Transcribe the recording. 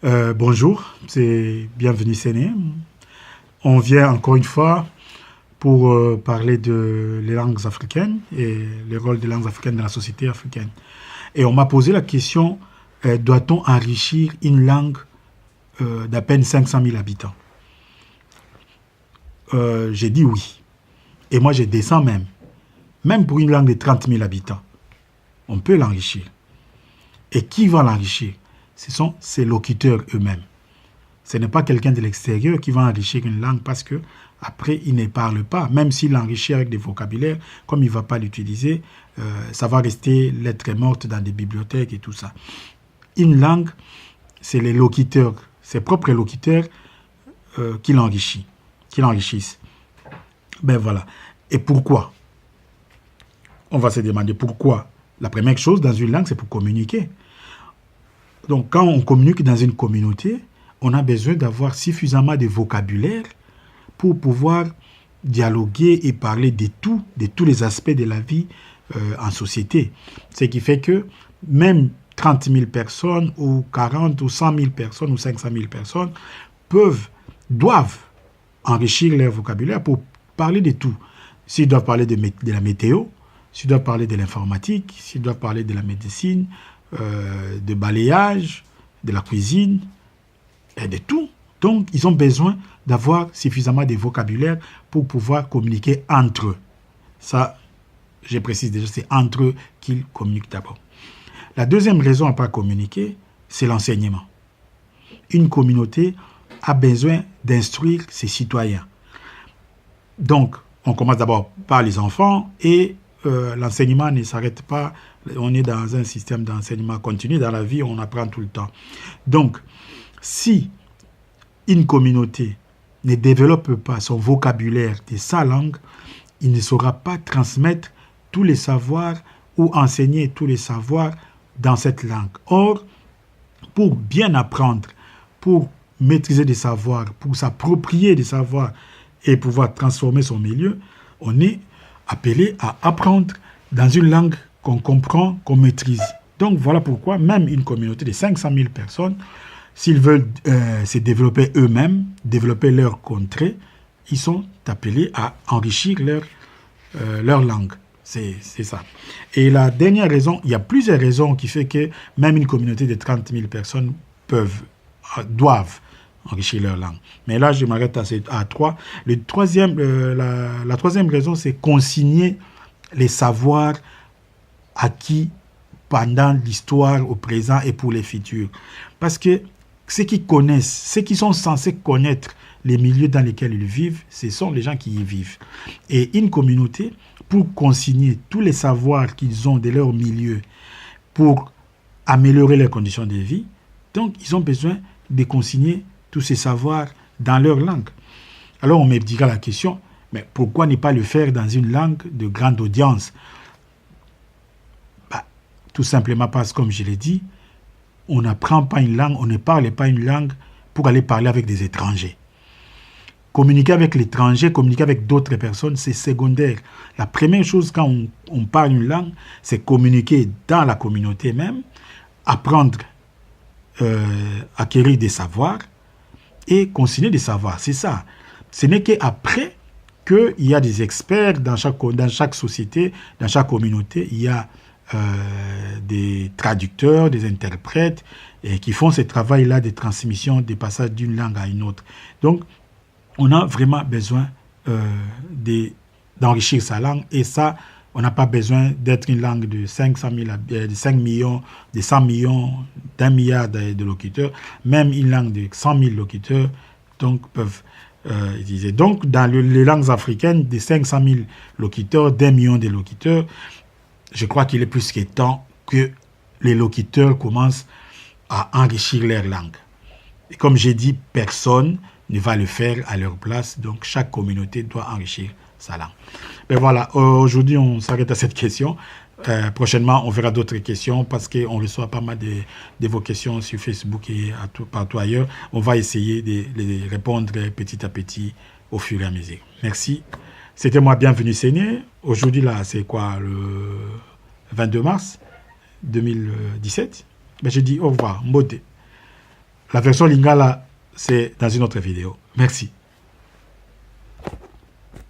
Bonjour, c'est Bienvenue Séné. On vient encore une fois pour parler de les langues africaines et le rôle des langues africaines dans la société africaine. Et on m'a posé la question, doit-on enrichir une langue d'à peine 500 000 habitants? J'ai dit oui. Et moi, je descends même. Même pour une langue de 30 000 habitants, on peut l'enrichir. Et qui va l'enrichir? Ce sont ses locuteurs eux-mêmes. Ce n'est pas quelqu'un de l'extérieur qui va enrichir une langue parce que après il ne parle pas. Même s'il l'enrichit avec des vocabulaires, comme il ne va pas l'utiliser, ça va rester lettre morte dans des bibliothèques et tout ça. Une langue, c'est les locuteurs, ses propres locuteurs qui l'enrichissent. Ben voilà. Et pourquoi? On va se demander pourquoi. La première chose dans une langue, c'est pour communiquer. Donc, quand on communique dans une communauté, on a besoin d'avoir suffisamment de vocabulaire pour pouvoir dialoguer et parler de tous les aspects de la vie en société. Ce qui fait que même 30 000 personnes ou 40 ou 100 000 personnes ou 500 000 personnes doivent enrichir leur vocabulaire pour parler de tout. S'ils doivent parler de la météo, s'ils doivent parler de l'informatique, s'ils doivent parler de la médecine, de balayage, de la cuisine, et de tout. Donc, ils ont besoin d'avoir suffisamment de vocabulaire pour pouvoir communiquer entre eux. Ça, je précise déjà, c'est entre eux qu'ils communiquent d'abord. La deuxième raison à ne pas communiquer, c'est l'enseignement. Une communauté a besoin d'instruire ses citoyens. Donc, on commence d'abord par les enfants et l'enseignement ne s'arrête pas. On est dans un système d'enseignement continu. Dans la vie, on apprend tout le temps. Donc, si une communauté ne développe pas son vocabulaire de sa langue, il ne saura pas transmettre tous les savoirs ou enseigner tous les savoirs dans cette langue. Or, pour bien apprendre, pour maîtriser des savoirs, pour s'approprier des savoirs et pouvoir transformer son milieu, on est appelé à apprendre dans une langue qu'on comprend, qu'on maîtrise. Donc voilà pourquoi même une communauté de 500 000 personnes, s'ils veulent se développer eux-mêmes, développer leur contrée, ils sont appelés à enrichir leur langue. C'est ça. Et la dernière raison, il y a plusieurs raisons qui font que même une communauté de 30 000 personnes doivent enrichir leur langue. Mais là, je m'arrête à trois. La troisième raison, c'est consigner les savoirs acquis pendant l'histoire, au présent et pour les futurs. Parce que ceux qui connaissent, ceux qui sont censés connaître les milieux dans lesquels ils vivent, ce sont les gens qui y vivent. Et une communauté, pour consigner tous les savoirs qu'ils ont de leur milieu, pour améliorer leurs conditions de vie, donc ils ont besoin de consigner tous ces savoirs dans leur langue. Alors on me dira la question, mais pourquoi ne pas le faire dans une langue de grande audience? Tout simplement parce que, comme je l'ai dit, on n'apprend pas une langue, on ne parle pas une langue pour aller parler avec des étrangers. Communiquer avec l'étranger, communiquer avec d'autres personnes, c'est secondaire. La première chose quand on parle une langue, c'est communiquer dans la communauté même, apprendre, acquérir des savoirs et consigner des savoirs. C'est ça. Ce n'est qu'après qu'il y a des experts dans chaque société, dans chaque communauté, il y a des traducteurs, des interprètes et qui font ce travail-là de transmission, des passages d'une langue à une autre. Donc, on a vraiment besoin d'enrichir sa langue et ça, on n'a pas besoin d'être une langue de 500 000, de 5 millions, de 100 millions, d'1 milliard de locuteurs. Même une langue de 100 000 locuteurs donc, peuvent utiliser. Donc, dans les langues africaines, de 500 000 locuteurs, d'1 million de locuteurs, je crois qu'il est plus que temps que les locuteurs commencent à enrichir leur langue. Et comme j'ai dit, personne ne va le faire à leur place. Donc, chaque communauté doit enrichir sa langue. Ben voilà, aujourd'hui, on s'arrête à cette question. Prochainement, on verra d'autres questions parce qu'on reçoit pas mal de vos questions sur Facebook et partout ailleurs. On va essayer de les répondre petit à petit au fur et à mesure. Merci. C'était moi, Bienvenue Séné. Aujourd'hui, là, c'est quoi, le 22 mars 2017. Ben, je dis au revoir, Mbodé. La version lingala, c'est dans une autre vidéo. Merci.